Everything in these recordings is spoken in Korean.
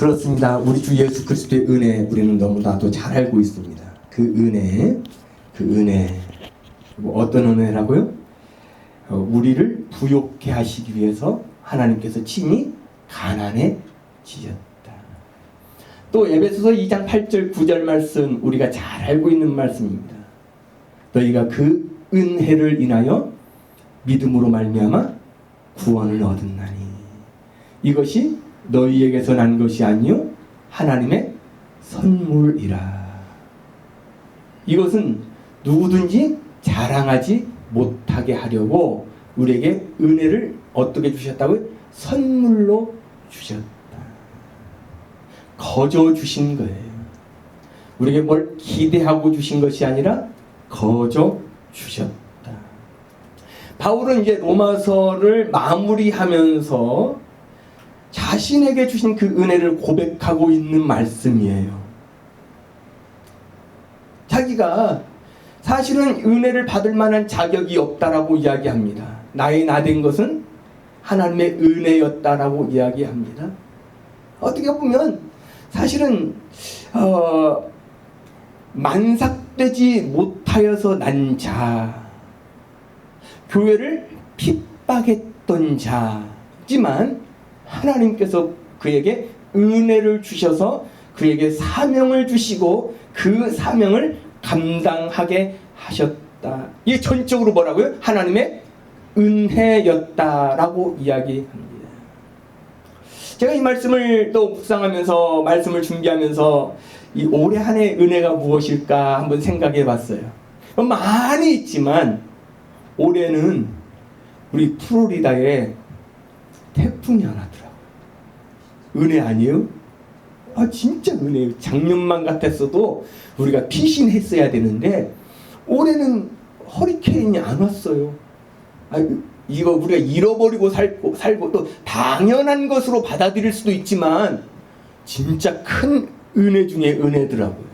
그렇습니다. 우리 주 예수 그리스도의 은혜 우리는 너무나도 잘 알고 있습니다. 그 은혜 어떤 은혜라고요? 우리를 부욕해 하시기 위해서 하나님께서 친히 가난해지셨다. 또 에베소서 2장 8절 9절 말씀 우리가 잘 알고 있는 말씀입니다. 너희가 그 은혜를 인하여 믿음으로 말미암아 구원을 얻었나니 이것이 너희에게서 난 것이 아니요 하나님의 선물이라. 이것은 누구든지 자랑하지 못하게 하려고 우리에게 은혜를 어떻게 주셨다고요? 선물로 주셨다. 거저 주신 거예요. 우리에게 뭘 기대하고 주신 것이 아니라 거저 주셨다. 바울은 이제 로마서를 마무리하면서 자신에게 주신 그 은혜를 고백하고 있는 말씀이에요. 자기가 사실은 은혜를 받을 만한 자격이 없다라고 이야기합니다. 나의 나된 것은 하나님의 은혜였다라고 이야기합니다. 어떻게 보면 사실은 만삭되지 못하여서 난 자, 교회를 핍박했던 자지만 하나님께서 그에게 은혜를 주셔서 그에게 사명을 주시고 그 사명을 감당하게 하셨다. 이게 전적으로 뭐라고요? 하나님의 은혜였다라고 이야기합니다. 제가 이 말씀을 또 묵상하면서 말씀을 준비하면서 이 올해 한 해의 은혜가 무엇일까 한번 생각해 봤어요. 많이 있지만 올해는 우리 플로리다에 태풍이 하나 더라고요. 은혜 아니에요? 아 진짜 은혜예요. 작년만 같았어도 우리가 피신했어야 되는데 올해는 허리케인이 안 왔어요. 이거 우리가 잃어버리고 살고 또 당연한 것으로 받아들일 수도 있지만 진짜 큰 은혜 중에 은혜더라고요.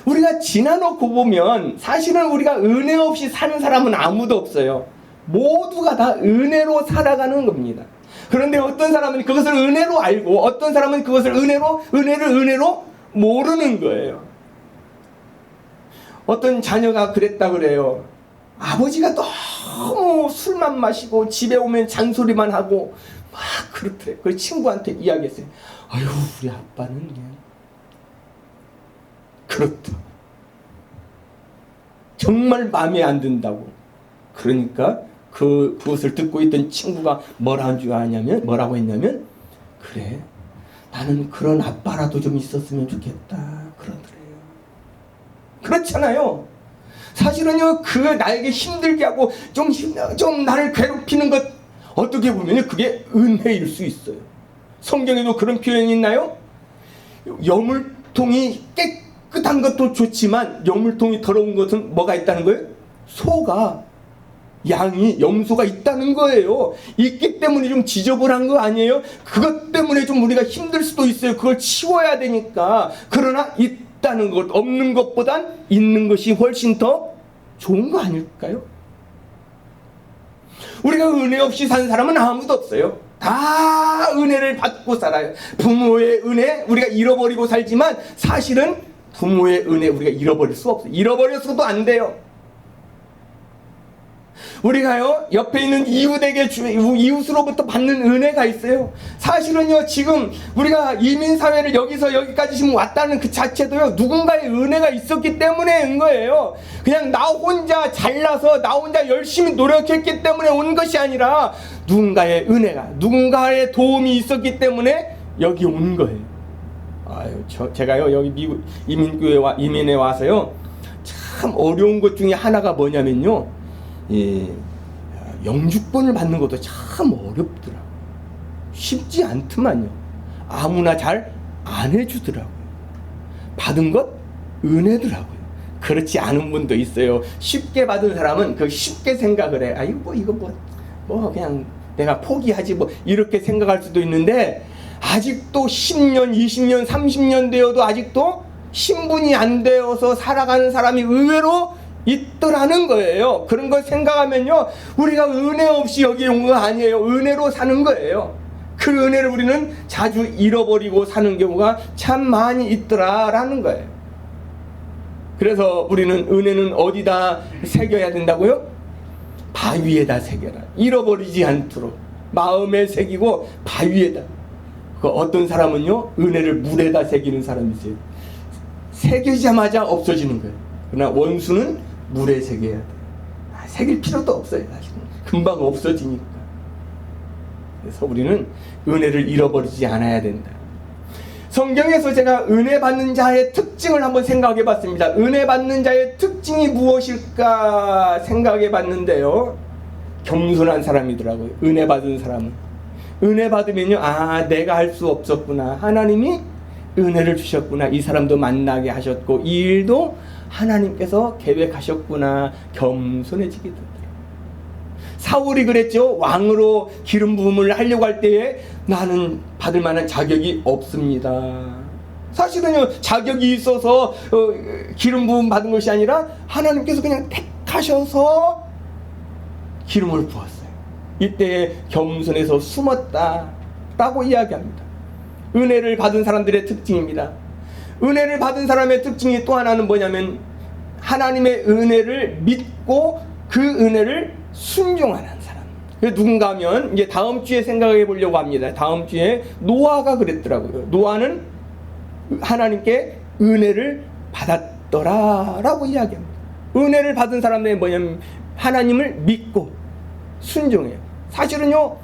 우리가 지나놓고 보면 사실은 우리가 은혜 없이 사는 사람은 아무도 없어요. 모두가 다 은혜로 살아가는 겁니다. 그런데 어떤 사람은 그것을 은혜로 알고 어떤 사람은 그것을 은혜로 모르는 거예요. 어떤 자녀가 그랬다 그래요. 아버지가 너무 술만 마시고 집에 오면 잔소리만 하고 막 그렇더래. 그 친구한테 이야기했어요. 아유 우리 아빠는 그냥 그렇다. 정말 마음에 안 든다고. 그러니까 그것을 듣고 있던 친구가 뭐라고 했냐면 그래 나는 그런 아빠라도 좀 있었으면 좋겠다 그러더래요. 그렇잖아요. 사실은요 그 나에게 힘들게 하고 좀 나를 괴롭히는 것 어떻게 보면 그게 은혜일 수 있어요. 성경에도 그런 표현이 있나요? 여물통이 깨끗한 것도 좋지만 여물통이 더러운 것은 뭐가 있다는 거예요? 염소가 있다는 거예요. 있기 때문에 좀 지저분한 거 아니에요? 그것 때문에 좀 우리가 힘들 수도 있어요. 그걸 치워야 되니까. 그러나 있다는 것, 없는 것보단 있는 것이 훨씬 더 좋은 거 아닐까요? 우리가 은혜 없이 산 사람은 아무도 없어요. 다 은혜를 받고 살아요. 부모의 은혜 우리가 잃어버리고 살지만 사실은 부모의 은혜 우리가 잃어버릴 수 없어요. 잃어버려서도 안 돼요. 우리가요 옆에 있는 이웃으로부터 받는 은혜가 있어요. 사실은요 지금 우리가 이민사회를 여기서 여기까지 지금 왔다는 그 자체도요 누군가의 은혜가 있었기 때문에 온 거예요. 그냥 나 혼자 잘나서 나 혼자 열심히 노력했기 때문에 온 것이 아니라 누군가의 은혜가 누군가의 도움이 있었기 때문에 여기 온 거예요. 제가요 여기 미국 이민에 와서요 참 어려운 것 중에 하나가 뭐냐면요 영주권을 받는 것도 참 어렵더라고요. 쉽지 않더만요. 아무나 잘 안 해주더라고요. 받은 것 은혜더라고요. 그렇지 않은 분도 있어요. 쉽게 받은 사람은 그 쉽게 생각을 해. 이거 그냥 내가 포기하지 이렇게 생각할 수도 있는데 아직도 10년, 20년, 30년 되어도 아직도 신분이 안 되어서 살아가는 사람이 의외로 있더라는 거예요. 그런 걸 생각하면요 우리가 은혜 없이 여기 온 거 아니에요. 은혜로 사는 거예요. 그 그 은혜를 우리는 자주 잃어버리고 사는 경우가 참 많이 있더라라는 거예요. 그래서 우리는 은혜는 어디다 새겨야 된다고요? 바위에다 새겨라. 잃어버리지 않도록 마음에 새기고 바위에다. 그 어떤 사람은요, 은혜를 물에다 새기는 사람이 있어요. 새기자마자 없어지는 거예요. 그러나 원수는 물에 새겨야 돼요. 새길 필요도 없어요. 사실은 금방 없어지니까. 그래서 우리는 은혜를 잃어버리지 않아야 된다. 성경에서 제가 은혜 받는 자의 특징을 한번 생각해 봤습니다. 은혜 받는 자의 특징이 무엇일까 생각해 봤는데요, 겸손한 사람이더라고요. 은혜 받은 사람은. 은혜 받으면요, 아, 내가 할 수 없었구나, 하나님이 은혜를 주셨구나, 이 사람도 만나게 하셨고 이 일도 하나님께서 계획하셨구나, 겸손해지게 되더라고요. 사울이 그랬죠. 왕으로 기름 부음을 하려고 할 때에 나는 받을 만한 자격이 없습니다. 사실은요, 자격이 있어서 기름 부음 받은 것이 아니라 하나님께서 그냥 택하셔서 기름을 부었어요. 이때 겸손해서 숨었다라고 이야기합니다. 은혜를 받은 사람들의 특징입니다. 은혜를 받은 사람의 특징이 또 하나는 뭐냐면, 하나님의 은혜를 믿고 그 은혜를 순종하는 사람. 누군가 하면 이제 다음 주에 생각해 보려고 합니다. 다음 주에 노아가 그랬더라고요. 노아는 하나님께 은혜를 받았더라라고 이야기합니다. 은혜를 받은 사람들이 뭐냐면 하나님을 믿고 순종해요. 사실은요,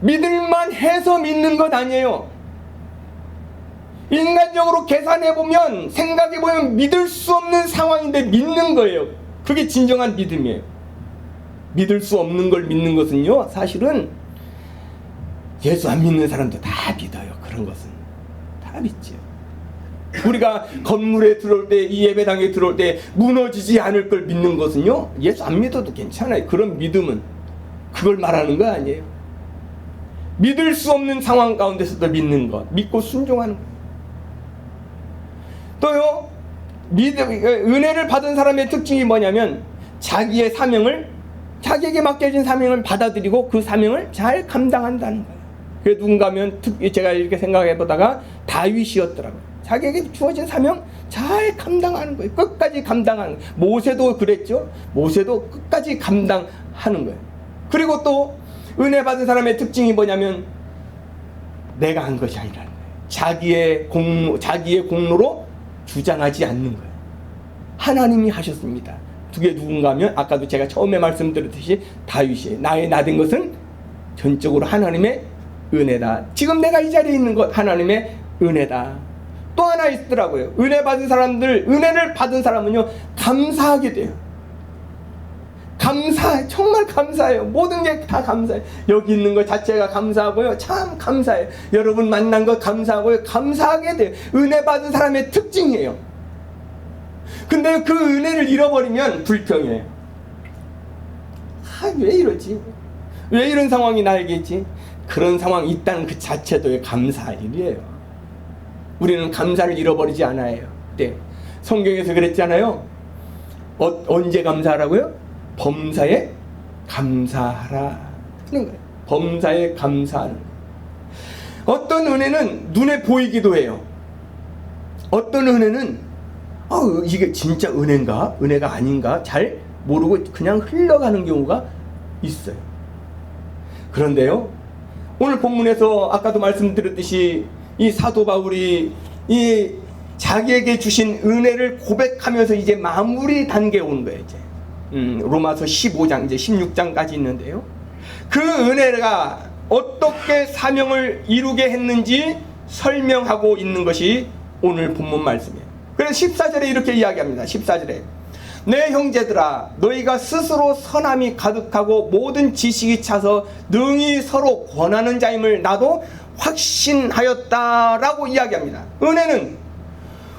믿을만 해서 믿는 것 아니에요. 인간적으로 계산해보면, 생각해보면 믿을 수 없는 상황인데 믿는 거예요. 그게 진정한 믿음이에요. 믿을 수 없는 걸 믿는 것은요, 사실은 예수 안 믿는 사람도 다 믿어요. 그런 것은 다 믿죠. 우리가 건물에 들어올 때, 이 예배당에 들어올 때 무너지지 않을 걸 믿는 것은요, 예수 안 믿어도 괜찮아요. 그런 믿음은 그걸 말하는 거 아니에요. 믿을 수 없는 상황 가운데서도 믿는 것, 믿고 순종하는 것. 또요, 은혜를 받은 사람의 특징이 뭐냐면, 자기의 사명을, 자기에게 맡겨진 사명을 받아들이고 그 사명을 잘 감당한다는 거예요. 그래서 누군가 하면, 제가 이렇게 생각해 보다가 다윗이었더라고요. 자기에게 주어진 사명 잘 감당하는 거예요. 끝까지 감당하는 거예요. 모세도 그랬죠. 모세도 끝까지 감당하는 거예요. 그리고 또 은혜 받은 사람의 특징이 뭐냐면, 내가 한 것이 아니라는 거예요. 자기의 공로로 주장하지 않는 거예요. 하나님이 하셨습니다. 그게 누군가 하면, 아까도 제가 처음에 말씀드렸듯이 다윗이에요. 나의 나된 것은 전적으로 하나님의 은혜다. 지금 내가 이 자리에 있는 것 하나님의 은혜다. 또 하나 있더라고요. 은혜를 받은 사람은요, 감사하게 돼요. 정말 감사해요. 모든 게 다 감사해요. 여기 있는 것 자체가 감사하고요, 참 감사해요. 여러분 만난 것 감사하고요, 감사하게 돼요. 은혜 받은 사람의 특징이에요. 근데 그 은혜를 잃어버리면 불평해요. 아, 왜 이러지? 왜 이런 상황이 나에게 있지? 그런 상황이 있다는 그 자체도 감사할 일이에요. 우리는 감사를 잃어버리지 않아요. 네. 성경에서 그랬잖아요. 언제 감사하라고요? 범사에 감사하라 하는 거예요. 범사에 감사하는 거예요. 어떤 은혜는 눈에 보이기도 해요. 어떤 은혜는 이게 진짜 은혜인가? 은혜가 아닌가? 잘 모르고 그냥 흘러가는 경우가 있어요. 그런데요, 오늘 본문에서 아까도 말씀드렸듯이 이 사도 바울이 이 자기에게 주신 은혜를 고백하면서 이제 마무리 단계에 온 거예요. 이제 로마서 15장 이제 16장까지 있는데요, 그 은혜가 어떻게 사명을 이루게 했는지 설명하고 있는 것이 오늘 본문 말씀이에요. 그래서 14절에 이렇게 이야기합니다. 14절에 내 형제들아, 너희가 스스로 선함이 가득하고 모든 지식이 차서 능히 서로 권하는 자임을 나도 확신하였다라고 이야기합니다. 은혜는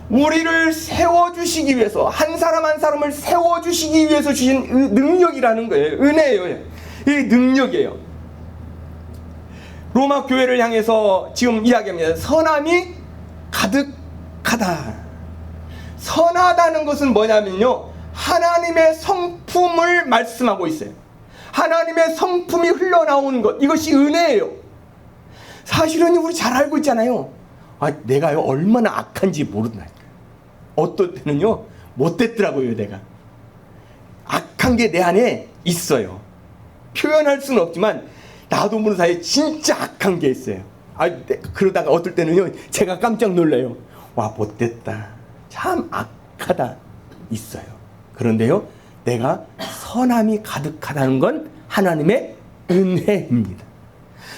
우리를 세워주시기 위해서, 한 사람 한 사람을 세워주시기 위해서 주신 능력이라는 거예요. 은혜예요. 이 능력이에요. 로마 교회를 향해서 지금 이야기합니다. 선함이 가득하다. 선하다는 것은 뭐냐면요, 하나님의 성품을 말씀하고 있어요. 하나님의 성품이 흘러나오는 것, 이것이 은혜예요. 사실은 우리 잘 알고 있잖아요. 내가요 얼마나 악한지 모른다니까요. 어떨 때는요 못됐더라고요. 내가 악한 게 내 안에 있어요. 표현할 수는 없지만 나도 모르는 사이에 진짜 악한 게 있어요. 그러다가 어떨 때는요 제가 깜짝 놀라요. 와, 못됐다, 참 악하다 있어요. 그런데요 내가 선함이 가득하다는 건 하나님의 은혜입니다.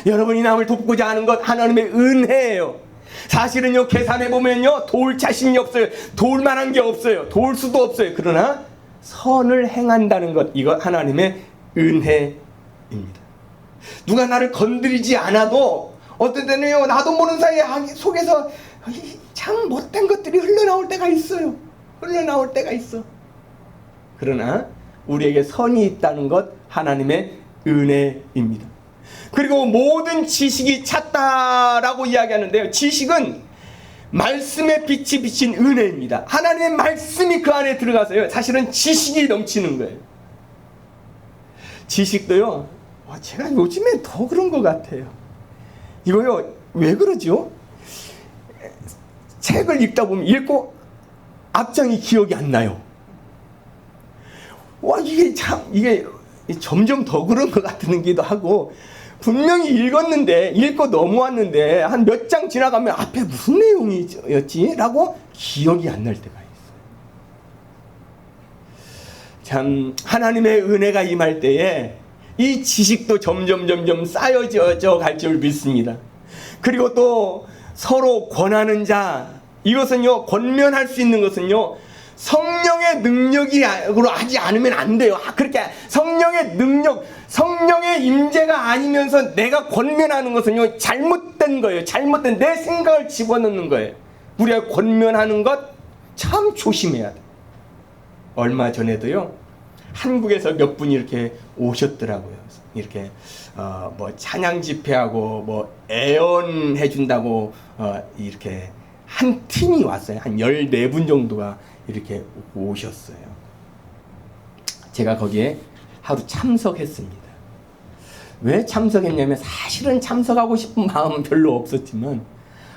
여러분이 남을 돕고자 하는 것 하나님의 은혜예요. 사실은요 계산해보면요 도울 자신이 없어요. 도울 만한 게 없어요. 도울 수도 없어요. 그러나 선을 행한다는 것, 이거 하나님의 은혜입니다. 누가 나를 건드리지 않아도 어떤 때는요 나도 모르는 사이에 속에서 참 못된 것들이 흘러나올 때가 있어요. 흘러나올 때가 있어. 그러나 우리에게 선이 있다는 것 하나님의 은혜입니다. 그리고 모든 지식이 찼다라고 이야기하는데요, 지식은 말씀의 빛이 비친 은혜입니다. 하나님의 말씀이 그 안에 들어가서요 사실은 지식이 넘치는 거예요. 지식도요 제가 요즘에 더 그런 것 같아요. 이거요 왜 그러죠? 책을 읽다 보면 읽고 앞장이 기억이 안 나요. 이게 점점 더 그런 것 같기도 하고, 분명히 읽고 넘어왔는데 한 몇 장 지나가면 앞에 무슨 내용이었지? 라고 기억이 안 날 때가 있어요. 참 하나님의 은혜가 임할 때에 이 지식도 점점 쌓여져 갈 줄 믿습니다. 그리고 또 서로 권하는 자, 이것은요 권면할 수 있는 것은요 성령의 능력으로 하지 않으면 안 돼요. 그렇게 성령의 능력, 성령의 임재가 아니면서 내가 권면하는 것은요 잘못된 거예요. 잘못된 내 생각을 집어넣는 거예요. 우리가 권면하는 것 참 조심해야 돼. 얼마 전에도요 한국에서 몇 분이 이렇게 오셨더라고요. 이렇게 뭐 찬양 집회하고 뭐 애언해 준다고 이렇게 한 팀이 왔어요. 한 14분 정도가 이렇게 오셨어요. 제가 거기에 하루 참석했습니다. 왜 참석했냐면 사실은 참석하고 싶은 마음은 별로 없었지만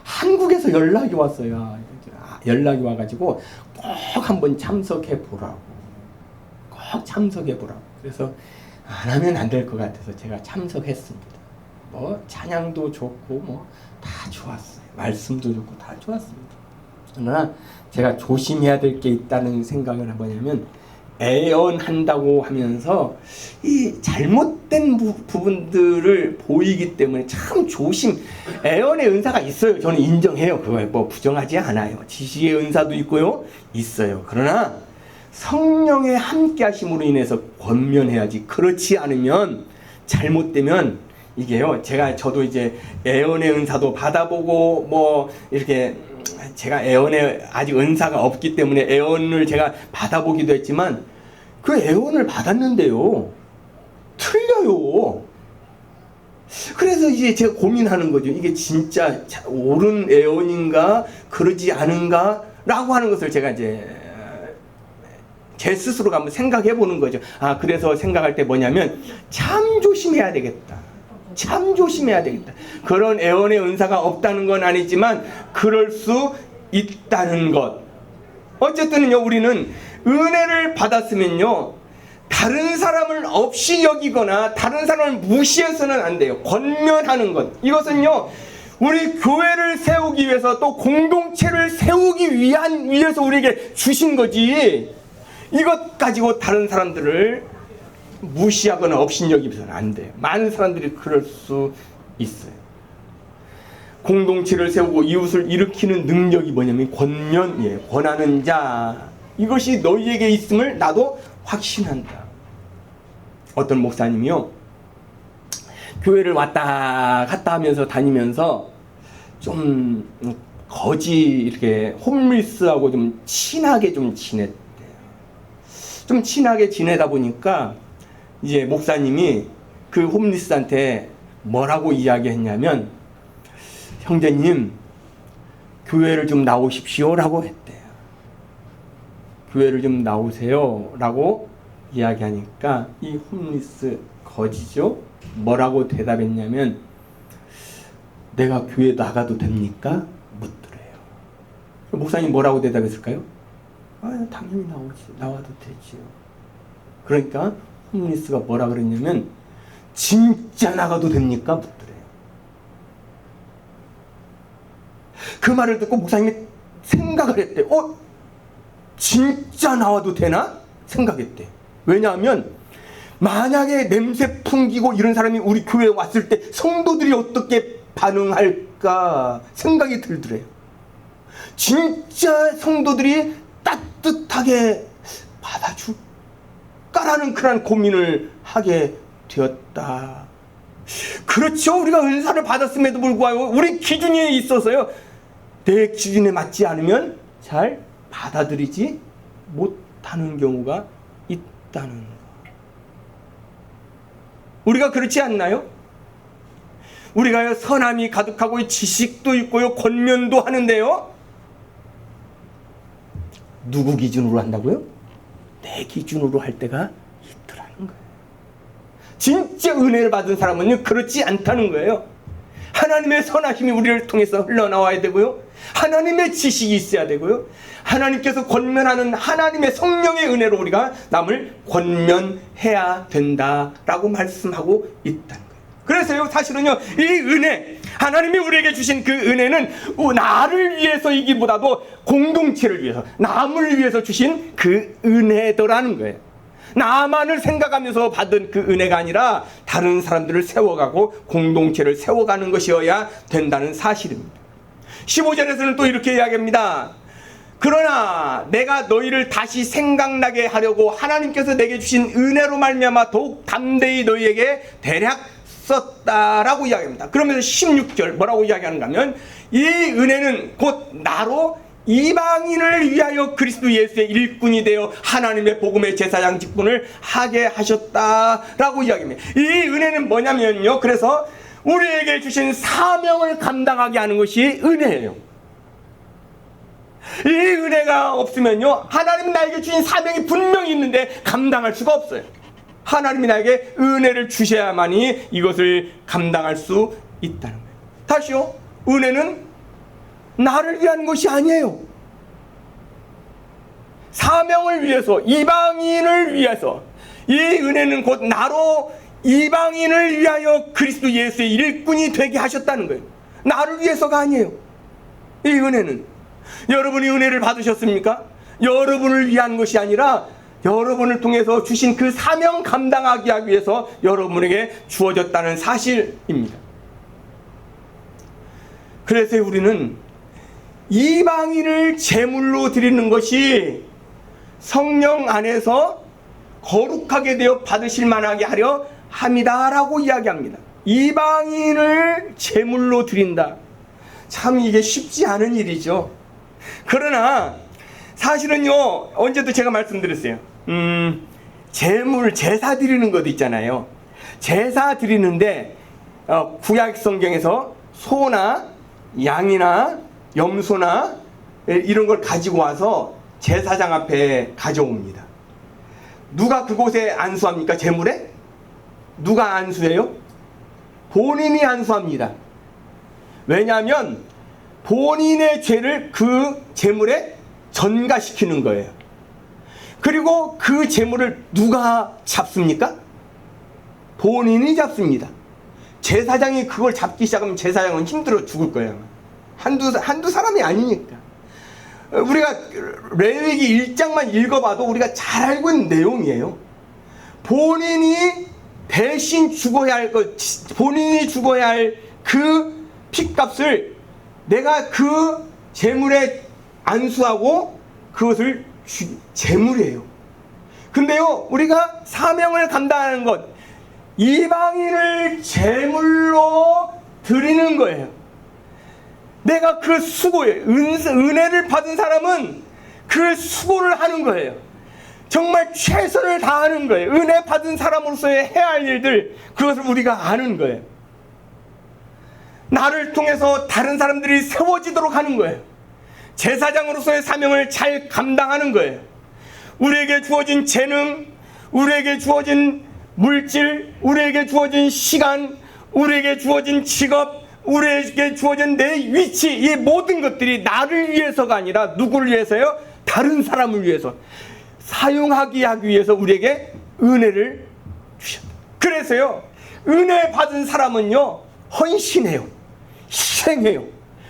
한국에서 연락이 왔어요. 연락이 와가지고 꼭 한번 참석해 보라고. 꼭 참석해 보라고. 그래서 안 하면 안 될 것 같아서 제가 참석했습니다. 뭐 찬양도 좋고 뭐 다 좋았어요. 말씀도 좋고 다 좋았습니다. 그러나 제가 조심해야 될 게 있다는 생각을 뭐냐면, 애언한다고 하면서 이 잘못된 부분들을 보이기 때문에 참 애언의 은사가 있어요. 저는 인정해요. 그걸 뭐 부정하지 않아요. 지식의 은사도 있고요, 있어요. 그러나 성령의 함께하심으로 인해서 권면해야지. 그렇지 않으면, 잘못되면 이게요, 저도 이제 애언의 은사도 받아보고 뭐 이렇게 제가 애언에 아직 은사가 없기 때문에 애언을 제가 받아보기도 했지만 그 애언을 받았는데요 틀려요. 그래서 이제 제가 고민하는 거죠. 이게 진짜 옳은 애언인가 그러지 않은가 라고 하는 것을 제가 이제 제 스스로가 한번 생각해 보는 거죠. 그래서 생각할 때 뭐냐면 참 조심해야 되겠다. 참 조심해야 되겠다. 그런 애언의 은사가 없다는 건 아니지만 그럴 수 있다는 것. 어쨌든요 우리는 은혜를 받았으면요 다른 사람을 없이 여기거나 다른 사람을 무시해서는 안 돼요. 권면하는 것, 이것은요 우리 교회를 세우기 위해서, 또 공동체를 세우기 위해서 우리에게 주신 거지, 이것 가지고 다른 사람들을 무시하거나 업신여기서는 안 돼요. 많은 사람들이 그럴 수 있어요. 공동체를 세우고 이웃을 일으키는 능력이 뭐냐면 권하는 자, 이것이 너희에게 있음을 나도 확신한다. 어떤 목사님이요 교회를 왔다 갔다 하면서 다니면서 좀 이렇게 홈리스하고 좀 친하게 지냈대요. 좀 친하게 지내다 보니까 이제 목사님이 그 홈리스한테 뭐라고 이야기했냐면, 형제님 교회를 좀 나오십시오 라고 했대요. 교회를 좀 나오세요 라고 이야기하니까 이 홈리스 거지죠, 뭐라고 대답했냐면, 내가 교회 나가도 됩니까? 묻더래요. 목사님 뭐라고 대답했을까요? 당연히 나와도 되지요. 그러니까 홈리스가 뭐라 그랬냐면 진짜 나가도 됩니까? 묻더래요. 그 말을 듣고 목사님이 생각을 했대. 진짜 나와도 되나? 생각했대. 왜냐하면 만약에 냄새 풍기고 이런 사람이 우리 교회에 왔을 때 성도들이 어떻게 반응할까 생각이 들더래요. 진짜 성도들이 따뜻하게 받아줄까라는 그런 고민을 하게 되었다. 그렇죠. 우리가 은사를 받았음에도 불구하고 우리 기준에 있어서요, 내 기준에 맞지 않으면 잘 받아들이지 못하는 경우가 있다는 거. 우리가 그렇지 않나요? 우리가 선함이 가득하고 지식도 있고요, 권면도 하는데요, 누구 기준으로 한다고요? 내 기준으로 할 때가 있더라는 거예요. 진짜 은혜를 받은 사람은요, 그렇지 않다는 거예요. 하나님의 선하심이 우리를 통해서 흘러나와야 되고요, 하나님의 지식이 있어야 되고요, 하나님께서 권면하는 하나님의 성령의 은혜로 우리가 남을 권면해야 된다라고 말씀하고 있다는 거예요. 그래서요, 사실은요, 이 은혜, 하나님이 우리에게 주신 그 은혜는 나를 위해서이기보다도 공동체를 위해서, 남을 위해서 주신 그 은혜더라는 거예요. 나만을 생각하면서 받은 그 은혜가 아니라 다른 사람들을 세워가고 공동체를 세워가는 것이어야 된다는 사실입니다. 15절에서는 또 이렇게 이야기합니다. 그러나 내가 너희를 다시 생각나게 하려고 하나님께서 내게 주신 은혜로 말미암아 더욱 담대히 너희에게 대략 썼다라고 이야기합니다. 그러면서 16절 뭐라고 이야기하는가 하면, 이 은혜는 곧 나로 이방인을 위하여 그리스도 예수의 일꾼이 되어 하나님의 복음의 제사장 직분을 하게 하셨다라고 이야기합니다. 이 은혜는 뭐냐면요, 그래서 우리에게 주신 사명을 감당하게 하는 것이 은혜예요. 이 은혜가 없으면요, 하나님 나에게 주신 사명이 분명히 있는데 감당할 수가 없어요. 하나님이 나에게 은혜를 주셔야만이 이것을 감당할 수 있다는 거예요. 다시요, 은혜는 나를 위한 것이 아니에요. 사명을 위해서, 이방인을 위해서, 이 은혜는 곧 나로 이방인을 위하여 그리스도 예수의 일꾼이 되게 하셨다는 거예요. 나를 위해서가 아니에요. 이 은혜는 여러분이 은혜를 받으셨습니까? 여러분을 위한 것이 아니라 여러분을 통해서 주신 그 사명 감당하기 위해서 여러분에게 주어졌다는 사실입니다. 그래서 우리는 이방인을 제물로 드리는 것이 성령 안에서 거룩하게 되어 받으실 만하게 하려 함이다라고 이야기합니다. 이방인을 제물로 드린다. 참 이게 쉽지 않은 일이죠. 그러나 사실은요, 언제도 제가 말씀드렸어요. 제사 드리는 것 있잖아요. 제사 드리는데 구약 성경에서 소나 양이나 염소나 이런 걸 가지고 와서 제사장 앞에 가져옵니다. 누가 그곳에 안수합니까? 제물에? 누가 안수해요? 본인이 안수합니다. 왜냐하면 본인의 죄를 그 제물에 전가시키는 거예요. 그리고 그 제물을 누가 잡습니까? 본인이 잡습니다. 제사장이 그걸 잡기 시작하면 제사장은 힘들어 죽을 거예요. 한두 사람이 아니니까. 우리가 레위기 1장만 읽어봐도 우리가 잘 알고 있는 내용이에요. 본인이 대신 죽어야 할 것, 본인이 죽어야 할 그 핏값을 내가 그 제물에 안수하고 그것을 제물이에요. 근데요, 우리가 사명을 감당하는 것, 이방인을 제물로 드리는 거예요. 내가 그 수고에 은혜를 받은 사람은 그 수고를 하는 거예요. 정말 최선을 다하는 거예요. 은혜 받은 사람으로서의 해야 할 일들, 그것을 우리가 아는 거예요. 나를 통해서 다른 사람들이 세워지도록 하는 거예요. 제사장으로서의 사명을 잘 감당하는 거예요. 우리에게 주어진 재능, 우리에게 주어진 물질, 우리에게 주어진 시간, 우리에게 주어진 직업, 우리에게 주어진 내 위치, 이 모든 것들이 나를 위해서가 아니라 누구를 위해서요? 다른 사람을 위해서 사용하기 하기 위해서 우리에게 은혜를 주셨다. 그래서요, 은혜 받은 사람은요, 헌신해요, 희생해요,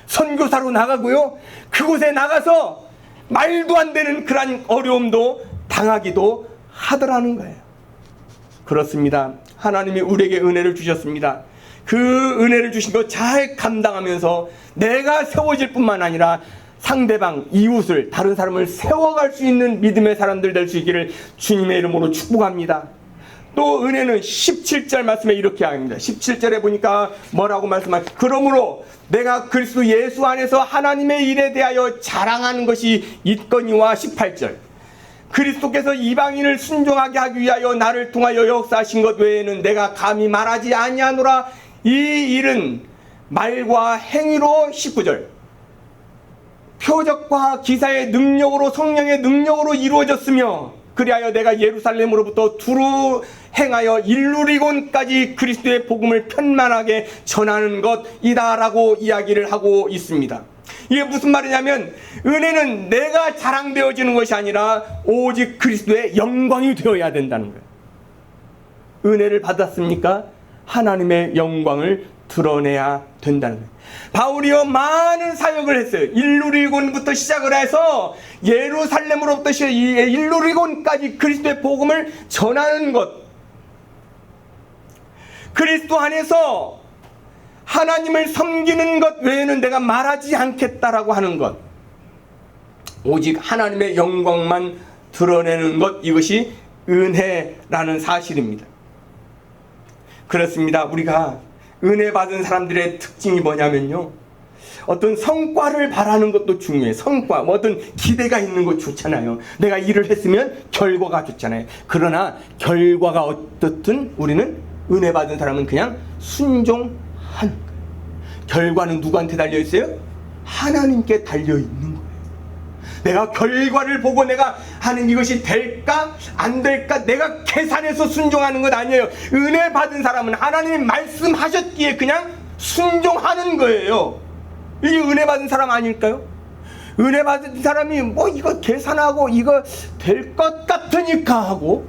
선교사로 나가고요, 그곳에 나가서 말도 안 되는 그런 어려움도 당하기도 하더라는 거예요. 그렇습니다. 하나님이 우리에게 은혜를 주셨습니다. 그 은혜를 주신 거 잘 감당하면서 내가 세워질 뿐만 아니라 상대방, 이웃을, 다른 사람을 세워갈 수 있는 믿음의 사람들 될 수 있기를 주님의 이름으로 축복합니다. 또 은혜는 17절 말씀에 이렇게 합니다. 17절에 보니까 뭐라고 말씀하시죠? 그러므로 내가 그리스도 예수 안에서 하나님의 일에 대하여 자랑하는 것이 있거니와 18절. 그리스도께서 이방인을 순종하게 하기 위하여 나를 통하여 역사하신 것 외에는 내가 감히 말하지 아니하노라. 이 일은 말과 행위로 19절. 표적과 기사의 능력으로, 성령의 능력으로 이루어졌으며 그리하여 내가 예루살렘으로부터 두루 행하여 일루리곤까지 그리스도의 복음을 편만하게 전하는 것이다라고 이야기를 하고 있습니다. 이게 무슨 말이냐면 은혜는 내가 자랑되어지는 것이 아니라 오직 그리스도의 영광이 되어야 된다는 거예요. 은혜를 받았습니까? 하나님의 영광을 드러내야 된다는 거예요. 바울이요, 많은 사역을 했어요. 일루리곤부터 시작을 해서 예루살렘으로부터 일루리곤까지 그리스도의 복음을 전하는 것. 그리스도 안에서 하나님을 섬기는 것 외에는 내가 말하지 않겠다라고 하는 것. 오직 하나님의 영광만 드러내는 것, 이것이 은혜라는 사실입니다. 그렇습니다. 우리가 은혜 받은 사람들의 특징이 뭐냐면요, 어떤 성과를 바라는 것도 중요해요. 성과, 어떤 기대가 있는 것 좋잖아요. 내가 일을 했으면 결과가 좋잖아요. 그러나 결과가 어떻든 우리는 은혜 받은 사람은 그냥 순종하는 거예요. 결과는 누구한테 달려있어요? 하나님께 달려있는 거예요. 내가 결과를 보고 내가 하는 이것이 될까 안 될까 내가 계산해서 순종하는 것 아니에요. 은혜 받은 사람은 하나님이 말씀하셨기에 그냥 순종하는 거예요. 이게 은혜 받은 사람 아닐까요? 은혜 받은 사람이 뭐 이거 계산하고 이거 될 것 같으니까 하고,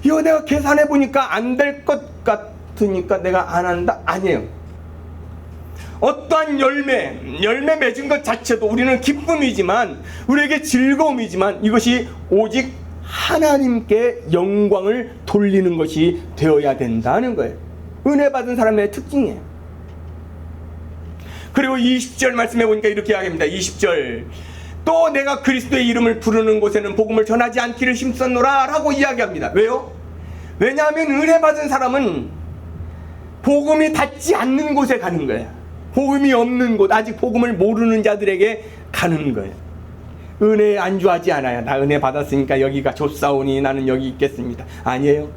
이거 내가 계산해 보니까 안 될 것 같으니까 내가 안 한다? 아니에요. 어떠한 열매 맺은 것 자체도 우리는 기쁨이지만, 우리에게 즐거움이지만, 이것이 오직 하나님께 영광을 돌리는 것이 되어야 된다는 거예요. 은혜 받은 사람의 특징이에요. 그리고 20절 말씀해 보니까 이렇게 이야기합니다. 20절. 또 내가 그리스도의 이름을 부르는 곳에는 복음을 전하지 않기를 힘썼노라 라고 이야기합니다. 왜요? 왜냐하면 은혜 받은 사람은 복음이 닿지 않는 곳에 가는 거예요. 복음이 없는 곳, 아직 복음을 모르는 자들에게 가는 거예요. 은혜에 안주하지 않아요. 나 은혜 받았으니까 여기가 좁사오니 나는 여기 있겠습니다. 아니에요.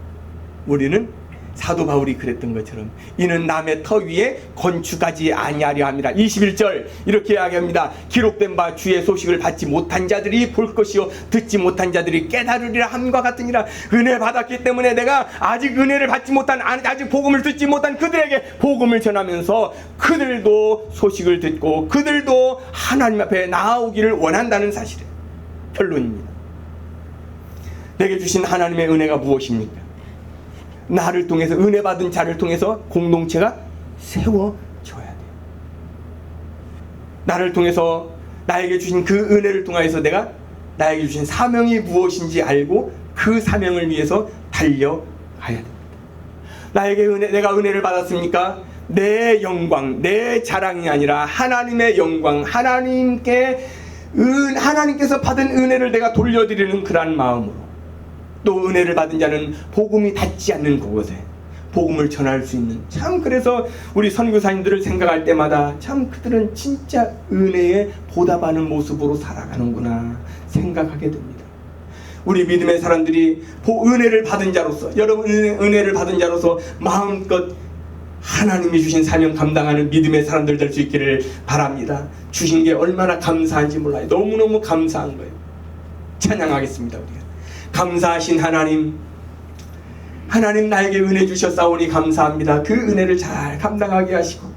우리는 사도 바울이 그랬던 것처럼 이는 남의 터 위에 건축하지 아니하려 합니다. 21절 이렇게 이야기합니다. 기록된 바 주의 소식을 받지 못한 자들이 볼 것이요 듣지 못한 자들이 깨달으리라 함과 같으니라. 은혜 받았기 때문에 내가 아직 은혜를 받지 못한, 아직 복음을 듣지 못한 그들에게 복음을 전하면서 그들도 소식을 듣고 그들도 하나님 앞에 나아오기를 원한다는 사실이에요. 결론입니다. 내게 주신 하나님의 은혜가 무엇입니까? 나를 통해서, 은혜 받은 자를 통해서 공동체가 세워져야 돼요. 나를 통해서, 나에게 주신 그 은혜를 통해서 내가 나에게 주신 사명이 무엇인지 알고 그 사명을 위해서 달려가야 됩니다. 나에게 내가 은혜를 받았습니까? 내 영광, 내 자랑이 아니라 하나님의 영광, 하나님께서 받은 은혜를 내가 돌려드리는 그러한 마음으로, 또 은혜를 받은 자는 복음이 닿지 않는 그곳에 복음을 전할 수 있는, 참 그래서 우리 선교사님들을 생각할 때마다 참 그들은 진짜 은혜에 보답하는 모습으로 살아가는구나 생각하게 됩니다. 우리 믿음의 사람들이 은혜를 받은 자로서, 여러분 은혜를 받은 자로서 마음껏 하나님이 주신 사명 감당하는 믿음의 사람들 될 수 있기를 바랍니다. 주신 게 얼마나 감사한지 몰라요. 너무너무 감사한 거예요. 찬양하겠습니다. 우리가 감사하신 하나님 나에게 은혜 주셨사오니 감사합니다. 그 은혜를 잘 감당하게 하시고